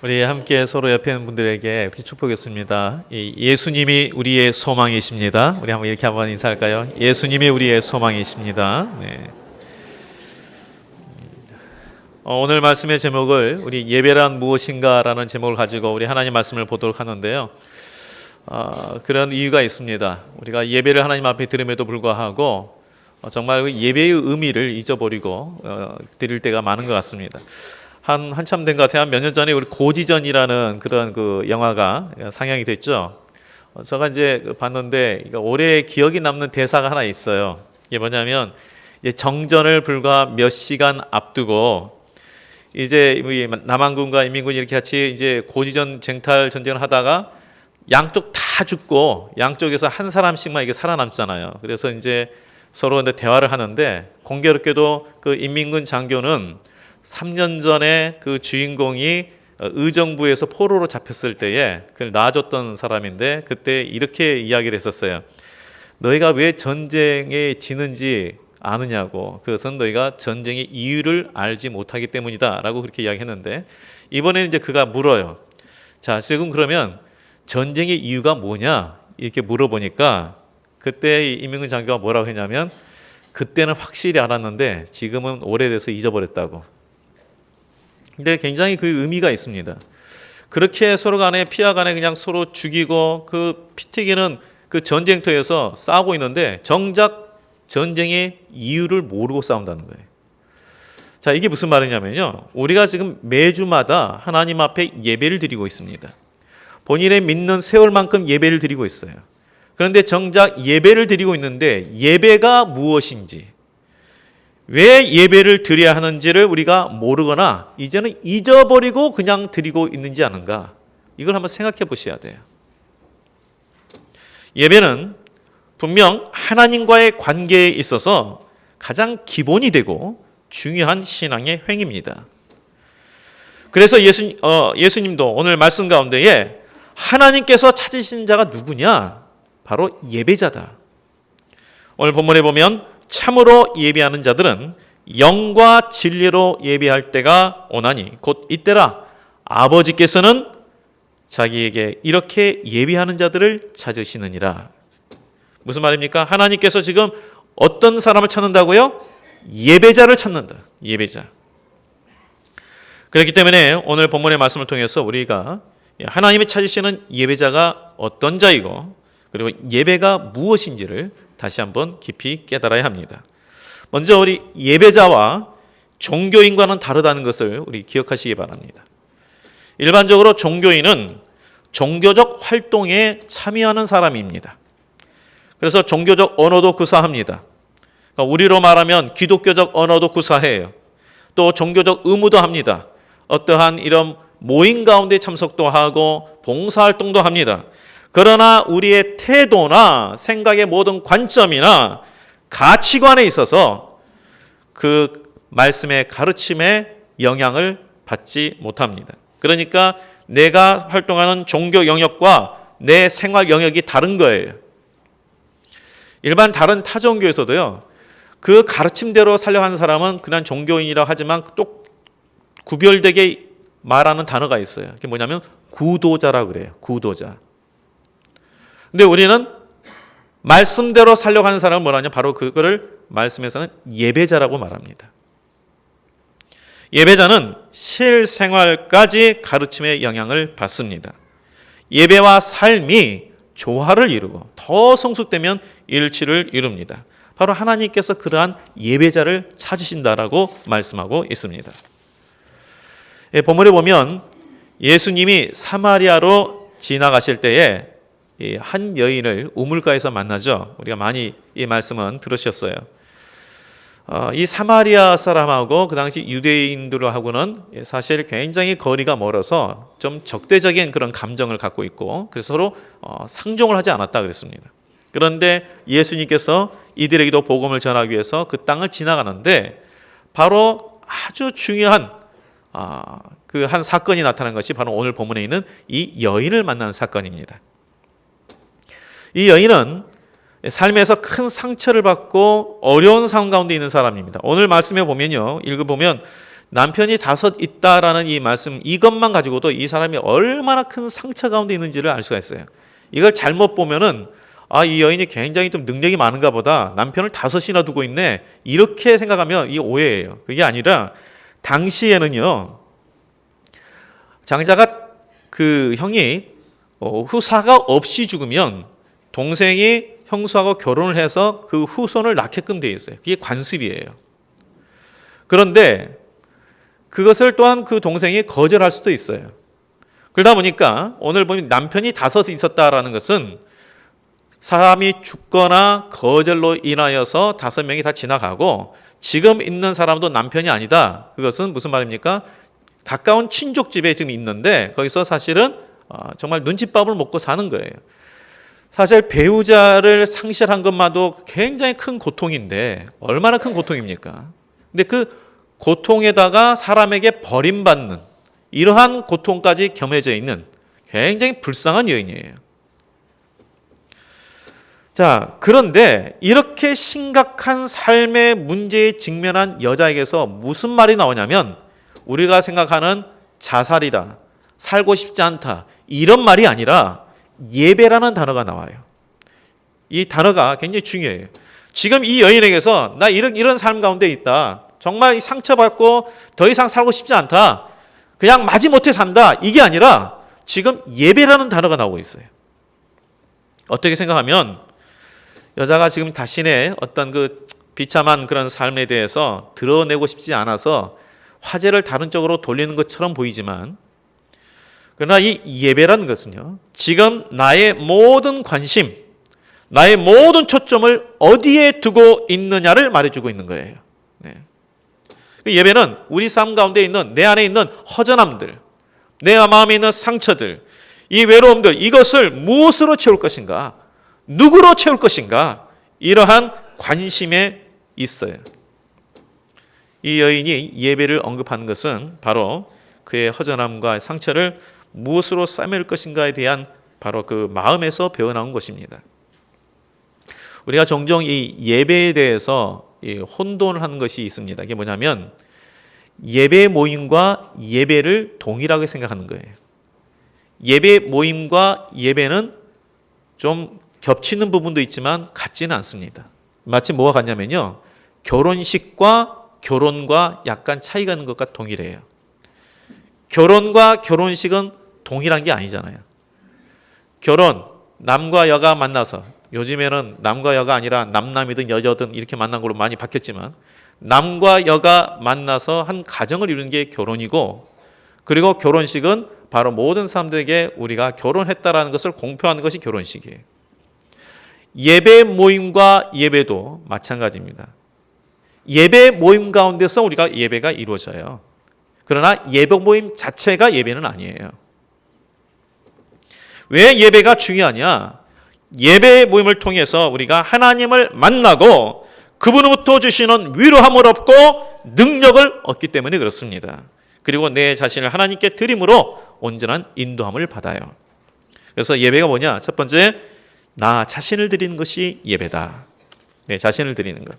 우리 함께 서로 옆에 있는 분들에게 축복했습니다. 예수님이 우리의 소망이십니다. 우리 한번 이렇게 한번 인사할까요? 예수님이 우리의 소망이십니다. 네. 오늘 말씀의 제목을 우리 예배란 무엇인가라는 제목을 가지고 우리 하나님 말씀을 보도록 하는데요. 그런 이유가 있습니다. 우리가 예배를 하나님 앞에 드림에도 불구하고 정말 예배의 의미를 잊어버리고 드릴 때가 많은 것 같습니다. 한참 된 것 같아요. 몇 년 전에 우리 고지전이라는 그런 그 영화가 상영이 됐죠. 제가 이제 봤는데 올해 기억이 남는 대사가 하나 있어요. 이게 뭐냐면 이제 정전을 불과 몇 시간 앞두고 이제 남한군과 인민군이 이렇게 같이 이제 고지전 쟁탈 전쟁을 하다가 양쪽 다 죽고 양쪽에서 한 사람씩만 이게 살아남잖아요. 그래서 이제 서로 대화를 하는데 공교롭게도 그 인민군 장교는 3년 전에 그 주인공이 의정부에서 포로로 잡혔을 때에 그걸 놔줬던 사람인데 그때 이렇게 이야기를 했었어요. 너희가 왜 전쟁에 지는지 아느냐고. 그것은 너희가 전쟁의 이유를 알지 못하기 때문이다 라고 그렇게 이야기했는데 이번에는 이제 그가 물어요. 자, 지금 그러면 전쟁의 이유가 뭐냐 이렇게 물어보니까 그때 임명근 장교가 뭐라고 했냐면 그때는 확실히 알았는데 지금은 오래돼서 잊어버렸다고. 근데 굉장히 그 의미가 있습니다. 그렇게 서로 간에 피하 간에 그냥 서로 죽이고 그 피 튀기는 그 전쟁터에서 싸우고 있는데 정작 전쟁의 이유를 모르고 싸운다는 거예요. 자, 이게 무슨 말이냐면요. 우리가 지금 매주마다 하나님 앞에 예배를 드리고 있습니다. 본인의 믿는 세월만큼 예배를 드리고 있어요. 그런데 정작 예배를 드리고 있는데 예배가 무엇인지 왜 예배를 드려야 하는지를 우리가 모르거나 이제는 잊어버리고 그냥 드리고 있는지 아는가? 이걸 한번 생각해 보셔야 돼요. 예배는 분명 하나님과의 관계에 있어서 가장 기본이 되고 중요한 신앙의 행위입니다. 그래서 예수님도 오늘 말씀 가운데에 하나님께서 찾으신 자가 누구냐? 바로 예배자다. 오늘 본문에 보면 참으로 예배하는 자들은 영과 진리로 예배할 때가 오나니 곧 이때라 아버지께서는 자기에게 이렇게 예배하는 자들을 찾으시느니라. 무슨 말입니까? 하나님께서 지금 어떤 사람을 찾는다고요? 예배자를 찾는다. 예배자. 그렇기 때문에 오늘 본문의 말씀을 통해서 우리가 하나님이 찾으시는 예배자가 어떤 자이고 그리고 예배가 무엇인지를 다시 한번 깊이 깨달아야 합니다. 먼저 우리 예배자와 종교인과는 다르다는 것을 우리 기억하시기 바랍니다. 일반적으로 종교인은 종교적 활동에 참여하는 사람입니다. 그래서 종교적 언어도 구사합니다. 그러니까 우리로 말하면 기독교적 언어도 구사해요. 또 종교적 의무도 합니다. 어떠한 이런 모임 가운데 참석도 하고 봉사활동도 합니다. 그러나 우리의 태도나 생각의 모든 관점이나 가치관에 있어서 그 말씀의 가르침에 영향을 받지 못합니다. 그러니까 내가 활동하는 종교 영역과 내 생활 영역이 다른 거예요. 일반 다른 타종교에서도요. 그 가르침대로 살려하는 사람은 그냥 종교인이라 하지만 또 구별되게 말하는 단어가 있어요. 그게 뭐냐면 구도자라고 그래요. 구도자. 근데 우리는 말씀대로 살려고 하는 사람은 뭐라냐? 바로 그거를 말씀에서는 예배자라고 말합니다. 예배자는 실생활까지 가르침의 영향을 받습니다. 예배와 삶이 조화를 이루고 더 성숙되면 일치를 이룹니다. 바로 하나님께서 그러한 예배자를 찾으신다라고 말씀하고 있습니다. 본문에 보면 예수님이 사마리아로 지나가실 때에 한 여인을 우물가에서 만나죠. 우리가 많이 이 말씀은 들으셨어요. 이 사마리아 사람하고 그 당시 유대인들하고는 사실 굉장히 거리가 멀어서 좀 적대적인 그런 감정을 갖고 있고 그래서 서로 상종을 하지 않았다 그랬습니다. 그런데 예수님께서 이들에게도 복음을 전하기 위해서 그 땅을 지나가는데 바로 아주 중요한 그 한 사건이 나타난 것이 바로 오늘 본문에 있는 이 여인을 만난 사건입니다. 이 여인은 삶에서 큰 상처를 받고 어려운 상황 가운데 있는 사람입니다. 오늘 말씀에 보면요. 읽어보면 남편이 5 있다라는 이 말씀, 이것만 가지고도 이 사람이 얼마나 큰 상처 가운데 있는지를 알 수가 있어요. 이걸 잘못 보면은 이 여인이 굉장히 좀 능력이 많은가 보다. 남편을 5이나 두고 있네. 이렇게 생각하면 이게 오해예요. 그게 아니라 당시에는요. 장자가 그 형이 후사가 없이 죽으면 동생이 형수하고 결혼을 해서 그 후손을 낳게끔 되어 있어요. 그게 관습이에요. 그런데 그것을 또한 그 동생이 거절할 수도 있어요. 그러다 보니까 오늘 보면 남편이 5 있었다라는 것은 사람이 죽거나 거절로 인하여서 5명이 다 지나가고 지금 있는 사람도 남편이 아니다. 그것은 무슨 말입니까? 가까운 친족 집에 지금 있는데 거기서 사실은 정말 눈칫밥을 먹고 사는 거예요. 사실 배우자를 상실한 것만도 굉장히 큰 고통인데 얼마나 큰 고통입니까? 근데 그 고통에다가 사람에게 버림받는 이러한 고통까지 겸해져 있는 굉장히 불쌍한 여인이에요. 자, 그런데 이렇게 심각한 삶의 문제에 직면한 여자에게서 무슨 말이 나오냐면 우리가 생각하는 자살이다, 살고 싶지 않다 이런 말이 아니라 예배라는 단어가 나와요. 이 단어가 굉장히 중요해요. 지금 이 여인에게서 나 이런 삶 가운데 있다. 정말 상처받고 더 이상 살고 싶지 않다. 그냥 마지못해 산다. 이게 아니라 지금 예배라는 단어가 나오고 있어요. 어떻게 생각하면 여자가 지금 자신의 어떤 그 비참한 그런 삶에 대해서 드러내고 싶지 않아서 화제를 다른 쪽으로 돌리는 것처럼 보이지만 그러나 이 예배라는 것은요. 지금 나의 모든 관심, 나의 모든 초점을 어디에 두고 있느냐를 말해주고 있는 거예요. 네. 예배는 우리 삶 가운데 있는 내 안에 있는 허전함들, 내 마음에 있는 상처들, 이 외로움들 이것을 무엇으로 채울 것인가? 누구로 채울 것인가? 이러한 관심에 있어요. 이 여인이 예배를 언급하는 것은 바로 그의 허전함과 상처를 무엇으로 싸맬 것인가에 대한 바로 그 마음에서 배어나온 것입니다. 우리가 종종 이 예배에 대해서 혼돈을 하는 것이 있습니다. 이게 뭐냐면 예배 모임과 예배를 동일하게 생각하는 거예요. 예배 모임과 예배는 좀 겹치는 부분도 있지만 같지는 않습니다. 마치 뭐가 같냐면요. 결혼식과 결혼과 약간 차이가 있는 것과 동일해요. 결혼과 결혼식은 동일한 게 아니잖아요. 결혼, 남과 여가 만나서 요즘에는 남과 여가 아니라 남남이든 여여든 이렇게 만난 걸로 많이 바뀌었지만 남과 여가 만나서 한 가정을 이루는 게 결혼이고 그리고 결혼식은 바로 모든 사람들에게 우리가 결혼했다라는 것을 공표하는 것이 결혼식이에요. 예배 모임과 예배도 마찬가지입니다. 예배 모임 가운데서 우리가 예배가 이루어져요. 그러나 예배 모임 자체가 예배는 아니에요. 왜 예배가 중요하냐? 예배 모임을 통해서 우리가 하나님을 만나고 그분으로부터 주시는 위로함을 얻고 능력을 얻기 때문에 그렇습니다. 그리고 내 자신을 하나님께 드림으로 온전한 인도함을 받아요. 그래서 예배가 뭐냐? 첫 번째, 나 자신을 드리는 것이 예배다. 내 자신을 드리는 것.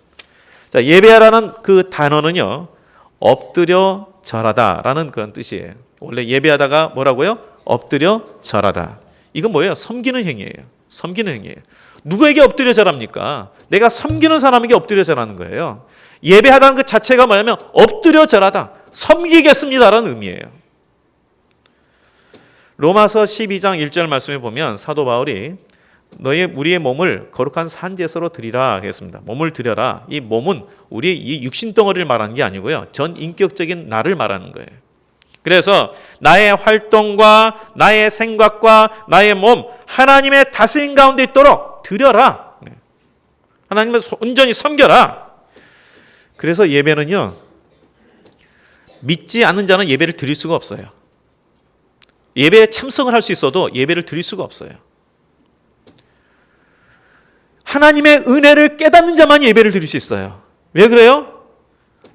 자, 예배하라는 그 단어는요, 엎드려 절하다라는 그런 뜻이에요. 원래 예배하다가 뭐라고요? 엎드려 절하다. 이건 뭐예요? 섬기는 행위예요. 섬기는 행위예요. 누구에게 엎드려 절합니까? 내가 섬기는 사람에게 엎드려 절하는 거예요. 예배하다는 그 자체가 뭐냐면 엎드려 절하다. 섬기겠습니다라는 의미예요. 로마서 12장 1절 말씀에 보면 사도 바울이 우리의 몸을 거룩한 산제사로 드리라 하겠습니다. 몸을 드려라. 이 몸은 우리의 이 육신 덩어리를 말하는 게 아니고요. 전 인격적인 나를 말하는 거예요. 그래서 나의 활동과 나의 생각과 나의 몸 하나님의 다스림 가운데 있도록 드려라. 하나님을 온전히 섬겨라. 그래서 예배는요. 믿지 않는 자는 예배를 드릴 수가 없어요. 예배에 참석을 할 수 있어도 예배를 드릴 수가 없어요. 하나님의 은혜를 깨닫는 자만 예배를 드릴 수 있어요. 왜 그래요?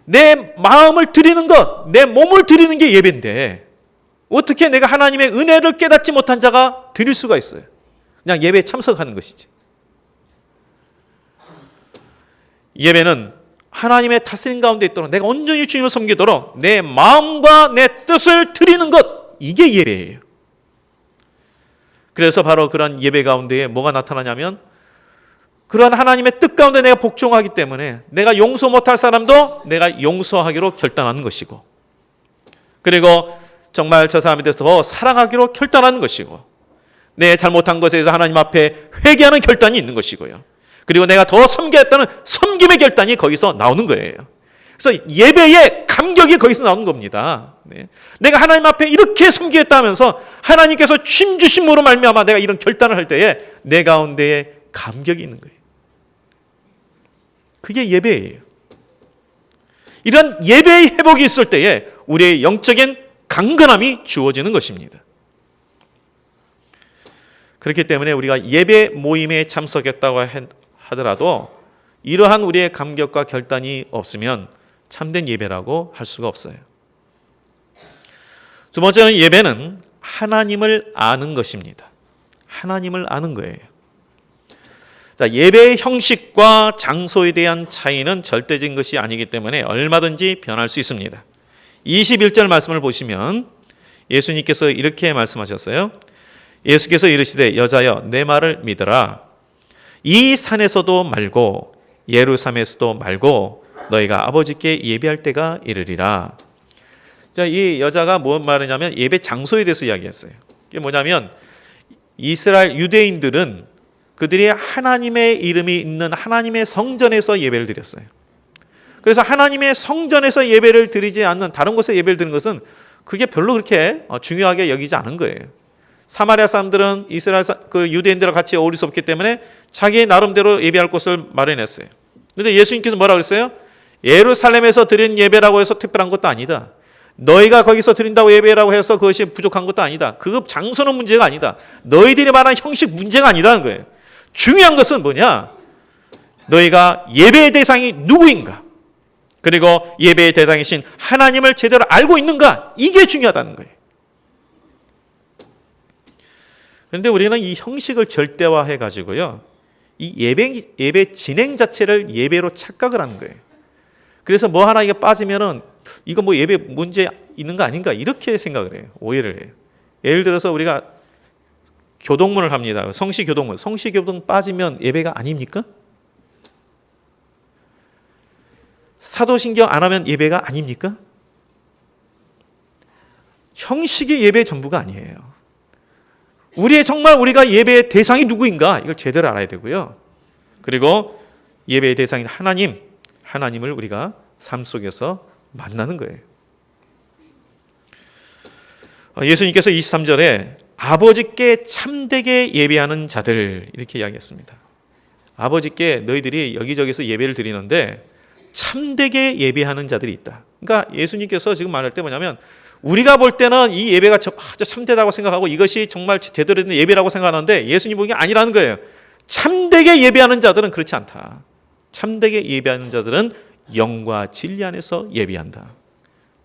내 마음을 드리는 것, 내 몸을 드리는 게 예배인데 어떻게 내가 하나님의 은혜를 깨닫지 못한 자가 드릴 수가 있어요? 그냥 예배에 참석하는 것이지. 예배는 하나님의 다스림 가운데 있도록 내가 온전히 주님을 섬기도록 내 마음과 내 뜻을 드리는 것, 이게 예배예요. 그래서 바로 그런 예배 가운데에 뭐가 나타나냐면 그런 하나님의 뜻 가운데 내가 복종하기 때문에 내가 용서 못할 사람도 내가 용서하기로 결단하는 것이고, 그리고 정말 저 사람에 대해서 더 사랑하기로 결단하는 것이고, 내 잘못한 것에 대해서 하나님 앞에 회개하는 결단이 있는 것이고요. 그리고 내가 더 섬기겠다는 섬김의 결단이 거기서 나오는 거예요. 그래서 예배의 감격이 거기서 나오는 겁니다. 네. 내가 하나님 앞에 이렇게 섬기겠다 하면서 하나님께서 쉼 주심으로 말미암아 내가 이런 결단을 할 때에 내 가운데에 감격이 있는 거예요. 그게 예배예요. 이런 예배의 회복이 있을 때에 우리의 영적인 강건함이 주어지는 것입니다. 그렇기 때문에 우리가 예배 모임에 참석했다고 하더라도 이러한 우리의 감격과 결단이 없으면 참된 예배라고 할 수가 없어요. 두 번째는 예배는 하나님을 아는 것입니다. 하나님을 아는 거예요. 자, 예배의 형식과 장소에 대한 차이는 절대적인 것이 아니기 때문에 얼마든지 변할 수 있습니다. 21절 말씀을 보시면 예수님께서 이렇게 말씀하셨어요. 예수께서 이르시되 여자여 내 말을 믿으라. 이 산에서도 말고 예루살렘에서도 말고 너희가 아버지께 예배할 때가 이르리라. 자, 이 여자가 뭔 말이냐면 예배 장소에 대해서 이야기했어요. 이게 뭐냐면 이스라엘 유대인들은 그들이 하나님의 이름이 있는 하나님의 성전에서 예배를 드렸어요. 그래서 하나님의 성전에서 예배를 드리지 않는 다른 곳에 예배를 드리는 것은 그게 별로 그렇게 중요하게 여기지 않은 거예요. 사마리아 사람들은 이스라엘 그 유대인들과 같이 어울릴 수 없기 때문에 자기 나름대로 예배할 곳을 마련했어요. 그런데 예수님께서 뭐라고 그랬어요? 예루살렘에서 드린 예배라고 해서 특별한 것도 아니다. 너희가 거기서 드린다고 예배라고 해서 그것이 부족한 것도 아니다. 그 장소는 문제가 아니다. 너희들이 말하는 형식 문제가 아니라는 거예요. 중요한 것은 뭐냐? 너희가 예배의 대상이 누구인가? 그리고 예배의 대상이신 하나님을 제대로 알고 있는가? 이게 중요하다는 거예요. 그런데 우리는 이 형식을 절대화해 가지고요, 이 예배 진행 자체를 예배로 착각을 하는 거예요. 그래서 뭐 하나 이게 빠지면은 이거 뭐 예배 문제 있는 거 아닌가 이렇게 생각을 해요. 오해를 해요. 예를 들어서 우리가 교동문을 합니다. 성시교동문. 성시교동 빠지면 예배가 아닙니까? 사도신경 안 하면 예배가 아닙니까? 형식이 예배의 전부가 아니에요. 정말 우리가 예배의 대상이 누구인가 이걸 제대로 알아야 되고요. 그리고 예배의 대상인 하나님을 우리가 삶 속에서 만나는 거예요. 예수님께서 23절에 아버지께 참되게 예배하는 자들 이렇게 이야기했습니다. 아버지께 너희들이 여기저기서 예배를 드리는데 참되게 예배하는 자들이 있다. 그러니까 예수님께서 지금 말할 때 뭐냐면 우리가 볼 때는 이 예배가 아주 참되다고 생각하고 이것이 정말 제대로 된 예배라고 생각하는데 예수님 보기엔 아니라는 거예요. 참되게 예배하는 자들은 그렇지 않다. 참되게 예배하는 자들은 영과 진리 안에서 예배한다.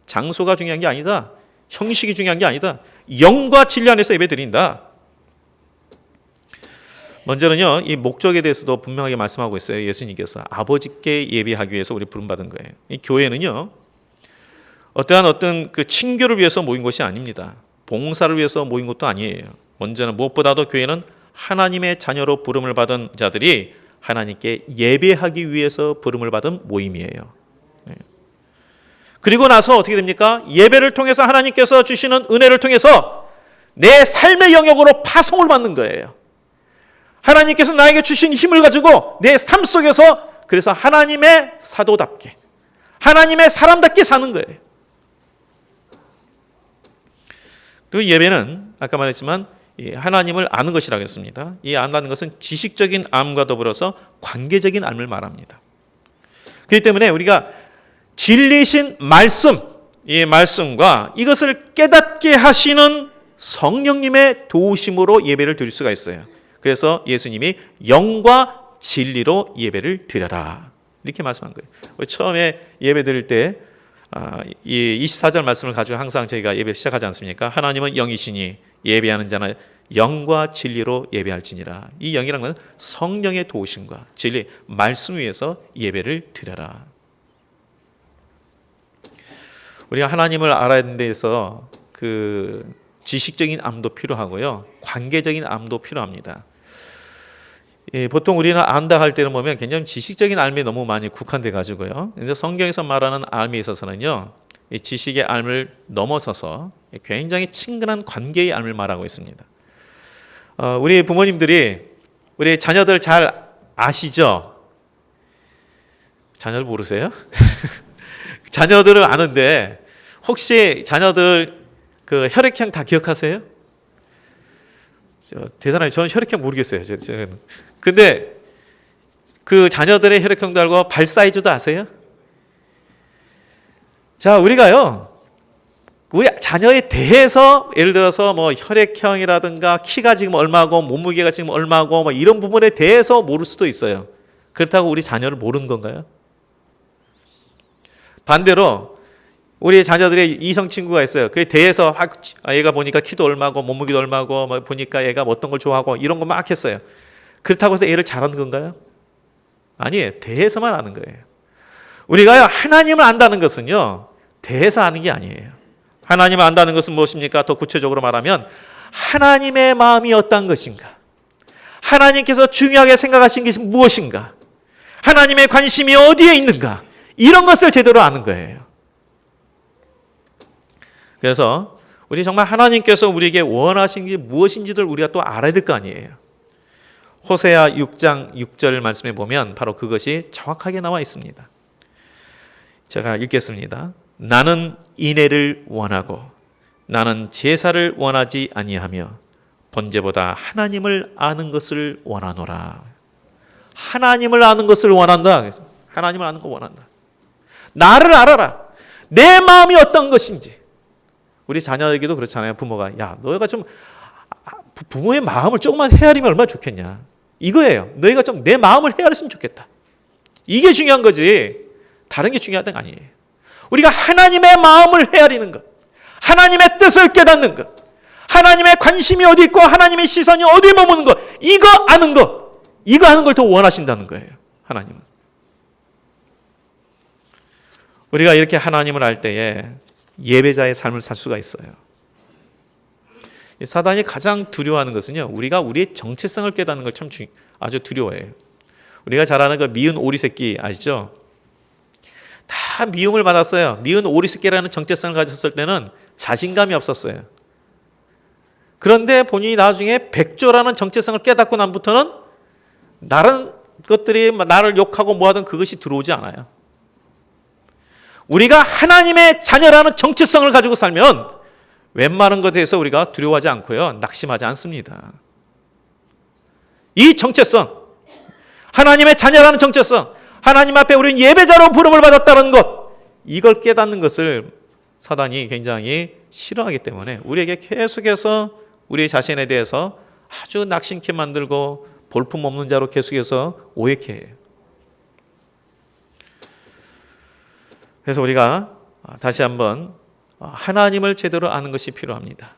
장소가 중요한 게 아니다. 형식이 중요한 게 아니다. 영과 진리 안에서 예배드린다. 먼저는요, 이 목적에 대해서도 분명하게 말씀하고 있어요. 예수님께서 아버지께 예배하기 위해서 우리 부름받은 거예요. 이 교회는요, 어떤 그 친교를 위해서 모인 것이 아닙니다. 봉사를 위해서 모인 것도 아니에요. 먼저는 무엇보다도 교회는 하나님의 자녀로 부름을 받은 자들이 하나님께 예배하기 위해서 부름을 받은 모임이에요. 그리고 나서 어떻게 됩니까? 예배를 통해서 하나님께서 주시는 은혜를 통해서 내 삶의 영역으로 파송을 받는 거예요. 하나님께서 나에게 주신 힘을 가지고 내 삶 속에서 그래서 하나님의 사도답게, 하나님의 사람답게 사는 거예요. 그리고 예배는 아까 말했지만 하나님을 아는 것이라고 했습니다. 이 안다는 것은 지식적인 암과 더불어서 관계적인 암을 말합니다. 그렇기 때문에 우리가 진리신 말씀, 이 말씀과 이것을 깨닫게 하시는 성령님의 도우심으로 예배를 드릴 수가 있어요. 그래서 예수님이 영과 진리로 예배를 드려라 이렇게 말씀한 거예요. 우리 처음에 예배 드릴 때 이 24절 말씀을 가지고 항상 저희가 예배를 시작하지 않습니까? 하나님은 영이시니 예배하는 자는 영과 진리로 예배할지니라. 이 영이라는 것은 성령의 도우심과 진리, 말씀 위에서 예배를 드려라. 우리가 하나님을 알아야 되는 데서 그 지식적인 암도 필요하고요, 관계적인 암도 필요합니다. 보통 우리는 안다 할 때는 보면 굉장히 지식적인 알미 너무 많이 국한돼 가지고요. 그래서 성경에서 말하는 알미에 있어서는요, 이 지식의 알을 넘어서서 굉장히 친근한 관계의 알을 말하고 있습니다. 우리 부모님들이 우리 자녀들 잘 아시죠? 자녀를 모르세요? 자녀들을 아는데 혹시 자녀들 그 혈액형 다 기억하세요? 대단하게 저는 혈액형 모르겠어요. 근데 그 자녀들의 혈액형도 알고 발 사이즈도 아세요? 자, 우리가요, 우리 자녀에 대해서 예를 들어서 뭐 혈액형이라든가 키가 지금 얼마고 몸무게가 지금 얼마고 뭐 이런 부분에 대해서 모를 수도 있어요. 그렇다고 우리 자녀를 모르는 건가요? 반대로 우리 자녀들의 이성 친구가 있어요. 그에 대해서 얘가 보니까 키도 얼마고 몸무게도 얼마고 뭐 보니까 얘가 어떤 걸 좋아하고 이런 거 막 했어요. 그렇다고 해서 얘를 잘하는 건가요? 아니에요. 대해서만 아는 거예요. 우리가 하나님을 안다는 것은요, 대해서 아는 게 아니에요. 하나님을 안다는 것은 무엇입니까? 더 구체적으로 말하면 하나님의 마음이 어떤 것인가, 하나님께서 중요하게 생각하신 것이 무엇인가, 하나님의 관심이 어디에 있는가, 이런 것을 제대로 아는 거예요. 그래서 우리 정말 하나님께서 우리에게 원하신 게 무엇인지를 우리가 또 알아야 될 거 아니에요. 호세아 6장 6절 말씀에 보면 바로 그것이 정확하게 나와 있습니다. 제가 읽겠습니다. 나는 인애를 원하고 나는 제사를 원하지 아니하며 번제보다 하나님을 아는 것을 원하노라. 하나님을 아는 것을 원한다. 하나님을 아는 거 원한다. 나를 알아라. 내 마음이 어떤 것인지. 우리 자녀에게도 그렇잖아요. 부모가, 야, 너희가 좀 부모의 마음을 조금만 헤아리면 얼마나 좋겠냐. 이거예요. 너희가 좀 내 마음을 헤아렸으면 좋겠다. 이게 중요한 거지. 다른 게 중요한 건 아니에요. 우리가 하나님의 마음을 헤아리는 것, 하나님의 뜻을 깨닫는 것, 하나님의 관심이 어디 있고 하나님의 시선이 어디에 머무는 것, 이거 아는 것, 이거 하는 걸 더 원하신다는 거예요. 하나님은. 우리가 이렇게 하나님을 알 때에 예배자의 삶을 살 수가 있어요. 사단이 가장 두려워하는 것은요, 우리가 우리의 정체성을 깨닫는 걸 참 아주 두려워해요. 우리가 잘 아는 그 미운 오리 새끼 아시죠? 다 미움을 받았어요. 미운 오리 새끼라는 정체성을 가졌을 때는 자신감이 없었어요. 그런데 본인이 나중에 백조라는 정체성을 깨닫고 난부터는 다른 것들이 나를 욕하고 뭐하든 그것이 들어오지 않아요. 우리가 하나님의 자녀라는 정체성을 가지고 살면 웬만한 것에 대해서 우리가 두려워하지 않고요, 낙심하지 않습니다. 이 정체성, 하나님의 자녀라는 정체성, 하나님 앞에 우리는 예배자로 부름을 받았다는 것, 이걸 깨닫는 것을 사단이 굉장히 싫어하기 때문에 우리에게 계속해서 우리 자신에 대해서 아주 낙심케 만들고 볼품없는 자로 계속해서 오해케 해요. 그래서 우리가 다시 한번 하나님을 제대로 아는 것이 필요합니다.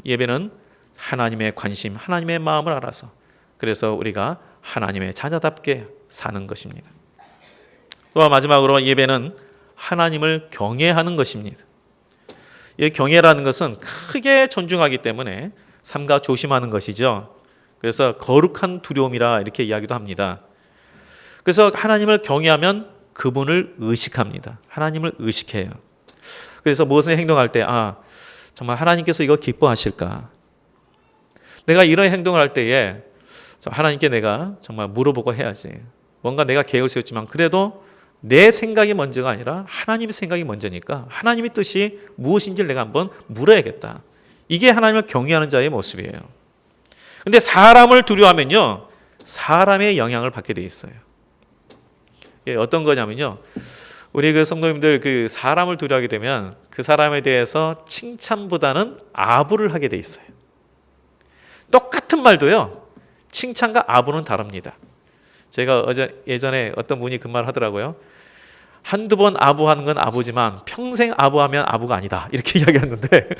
예배는 하나님의 관심, 하나님의 마음을 알아서, 그래서 우리가 하나님의 자녀답게 사는 것입니다. 또 마지막으로 예배는 하나님을 경외하는 것입니다. 이 경외라는 것은 크게 존중하기 때문에 삼가 조심하는 것이죠. 그래서 거룩한 두려움이라 이렇게 이야기도 합니다. 그래서 하나님을 경외하면 그분을 의식합니다. 하나님을 의식해요. 그래서 무엇을 행동할 때, 정말 하나님께서 이거 기뻐하실까? 내가 이런 행동을 할 때에 하나님께 내가 정말 물어보고 해야지. 뭔가 내가 계획을 세웠지만 그래도 내 생각이 먼저가 아니라 하나님의 생각이 먼저니까 하나님의 뜻이 무엇인지를 내가 한번 물어야겠다. 이게 하나님을 경외하는 자의 모습이에요. 근데 사람을 두려워하면요, 사람의 영향을 받게 돼 있어요. 어떤 거냐면요, 우리 그 성도님들 그 사람을 두려워하게 되면 그 사람에 대해서 칭찬보다는 아부를 하게 돼 있어요. 똑같은 말도요, 칭찬과 아부는 다릅니다. 제가 예전에 어떤 분이 그 말 하더라고요. 한두 번 아부하는 건 아부지만 평생 아부하면 아부가 아니다, 이렇게 이야기했는데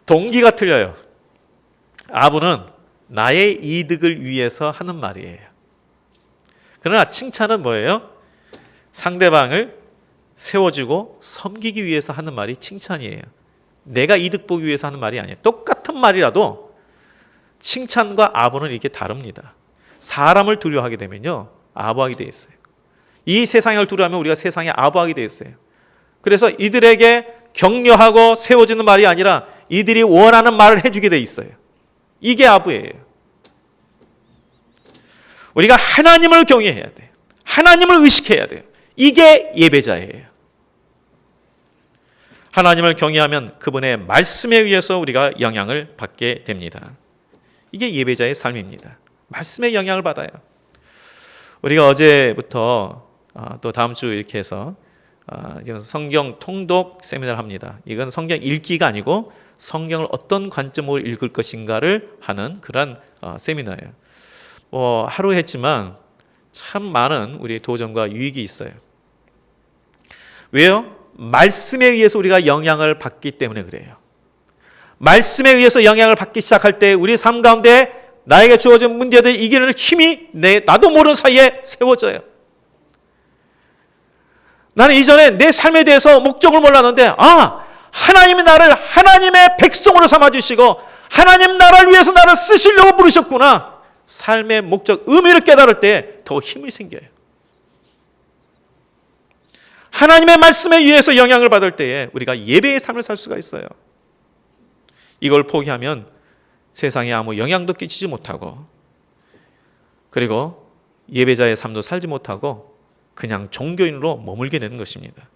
동기가 틀려요. 아부는 나의 이득을 위해서 하는 말이에요. 그러나 칭찬은 뭐예요? 상대방을 세워주고 섬기기 위해서 하는 말이 칭찬이에요. 내가 이득 보기 위해서 하는 말이 아니에요. 똑같은 말이라도 칭찬과 아부는 이렇게 다릅니다. 사람을 두려워하게 되면요, 아부하게 돼 있어요. 이 세상을 두려워하면 우리가 세상에 아부하게 돼 있어요. 그래서 이들에게 격려하고 세워주는 말이 아니라 이들이 원하는 말을 해주게 돼 있어요. 이게 아부예요. 우리가 하나님을 경외해야 돼요. 하나님을 의식해야 돼요. 이게 예배자예요. 하나님을 경외하면 그분의 말씀에 의해서 우리가 영향을 받게 됩니다. 이게 예배자의 삶입니다. 말씀에 영향을 받아요. 우리가 어제부터 또 다음 주 이렇게 해서 성경 통독 세미나를 합니다. 이건 성경 읽기가 아니고 성경을 어떤 관점으로 읽을 것인가를 하는 그런 세미나예요. 하루 했지만 참 많은 우리의 도전과 유익이 있어요. 왜요? 말씀에 의해서 우리가 영향을 받기 때문에 그래요. 말씀에 의해서 영향을 받기 시작할 때 우리 삶 가운데 나에게 주어진 문제들 이기는 힘이 나도 모르는 사이에 세워져요. 나는 이전에 내 삶에 대해서 목적을 몰랐는데 하나님이 나를 하나님의 백성으로 삼아주시고 하나님 나라를 위해서 나를 쓰시려고 부르셨구나. 삶의 목적, 의미를 깨달을 때 더 힘이 생겨요. 하나님의 말씀에 의해서 영향을 받을 때에 우리가 예배의 삶을 살 수가 있어요. 이걸 포기하면 세상에 아무 영향도 끼치지 못하고 그리고 예배자의 삶도 살지 못하고 그냥 종교인으로 머물게 되는 것입니다.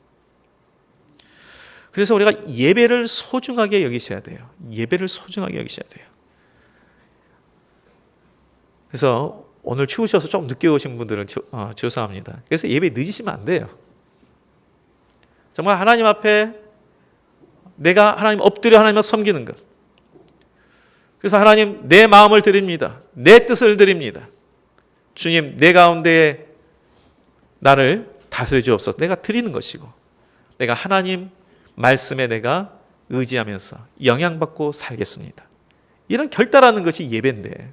그래서 우리가 예배를 소중하게 여기셔야 돼요. 예배를 소중하게 여기셔야 돼요. 그래서 오늘 추우셔서 좀 늦게 오신 분들은 죄송합니다. 그래서 예배 늦으시면 안 돼요. 정말 하나님 앞에 내가 하나님 엎드려 하나님을 섬기는 것. 그래서 하나님 내 마음을 드립니다. 내 뜻을 드립니다. 주님 내 가운데 나를 다스려 주옵소서. 내가 드리는 것이고 내가 하나님 말씀에 내가 의지하면서 영향받고 살겠습니다. 이런 결단하는 것이 예배인데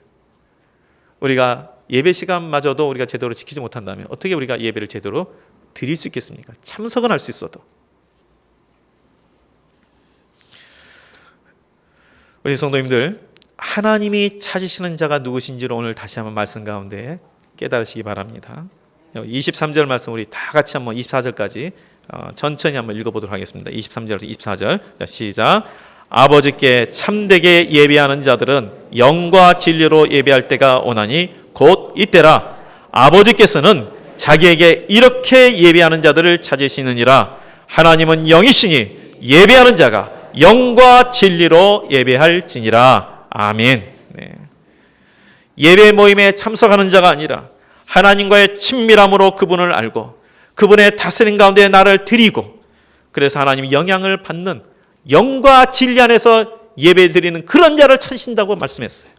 우리가 예배 시간마저도 우리가 제대로 지키지 못한다면 어떻게 우리가 예배를 제대로 드릴 수 있겠습니까? 참석은 할 수 있어도. 우리 성도님들 하나님이 찾으시는 자가 누구신지를 오늘 다시 한번 말씀 가운데 깨달으시기 바랍니다. 23절 말씀 우리 다 같이 한번 24절까지 천천히 한번 읽어보도록 하겠습니다. 23절에서 24절 시작. 아버지께 참되게 예배하는 자들은 영과 진리로 예배할 때가 오나니 곧 이때라. 아버지께서는 자기에게 이렇게 예배하는 자들을 찾으시느니라. 하나님은 영이시니 예배하는 자가 영과 진리로 예배할지니라. 아멘. 네. 예배 모임에 참석하는 자가 아니라 하나님과의 친밀함으로 그분을 알고 그분의 다스림 가운데 나를 드리고 그래서 하나님의 영향을 받는 영과 진리 안에서 예배드리는 그런 자를 찾으신다고 말씀했어요.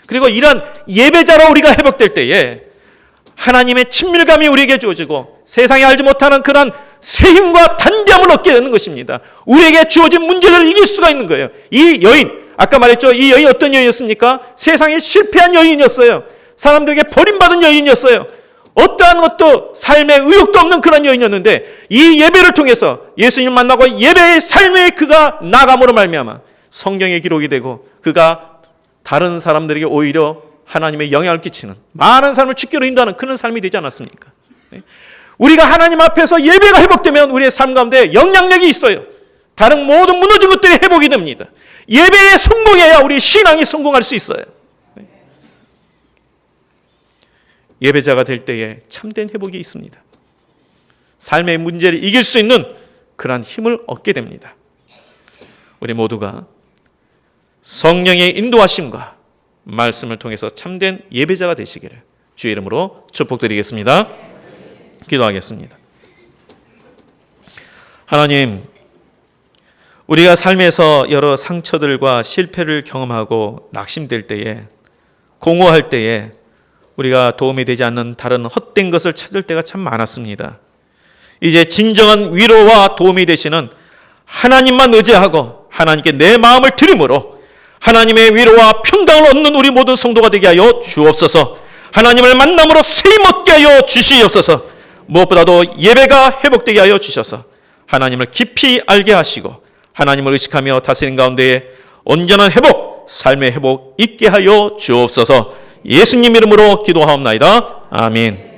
그리고 이런 예배자로 우리가 회복될 때에 하나님의 친밀감이 우리에게 주어지고 세상이 알지 못하는 그런 새 힘과 단잠을 얻게 되는 것입니다. 우리에게 주어진 문제를 이길 수가 있는 거예요. 이 여인, 아까 말했죠. 이 여인 어떤 여인이었습니까? 세상에 실패한 여인이었어요. 사람들에게 버림받은 여인이었어요. 어떠한 것도 삶에 의욕도 없는 그런 여인이었는데 이 예배를 통해서 예수님을 만나고 예배의 삶에 그가 나감으로 말미암아 성경에 기록이 되고 그가 다른 사람들에게 오히려 하나님의 영향을 끼치는 많은 삶을 주께로 인도하는 그런 삶이 되지 않았습니까? 우리가 하나님 앞에서 예배가 회복되면 우리의 삶 가운데 영향력이 있어요. 다른 모든 무너진 것들이 회복이 됩니다. 예배에 성공해야 우리 신앙이 성공할 수 있어요. 예배자가 될 때에 참된 회복이 있습니다. 삶의 문제를 이길 수 있는 그러한 힘을 얻게 됩니다. 우리 모두가 성령의 인도하심과 말씀을 통해서 참된 예배자가 되시기를 주의 이름으로 축복드리겠습니다. 기도하겠습니다. 하나님, 우리가 삶에서 여러 상처들과 실패를 경험하고 낙심될 때에 공허할 때에 우리가 도움이 되지 않는 다른 헛된 것을 찾을 때가 참 많았습니다. 이제 진정한 위로와 도움이 되시는 하나님만 의지하고 하나님께 내 마음을 드림으로 하나님의 위로와 평강을 얻는 우리 모든 성도가 되게 하여 주옵소서. 하나님을 만남으로 세임 얻게 하여 주시옵소서. 무엇보다도 예배가 회복되게 하여 주셔서 하나님을 깊이 알게 하시고 하나님을 의식하며 다스린 가운데에 온전한 회복, 삶의 회복 있게 하여 주옵소서. 예수님 이름으로 기도하옵나이다. 아멘.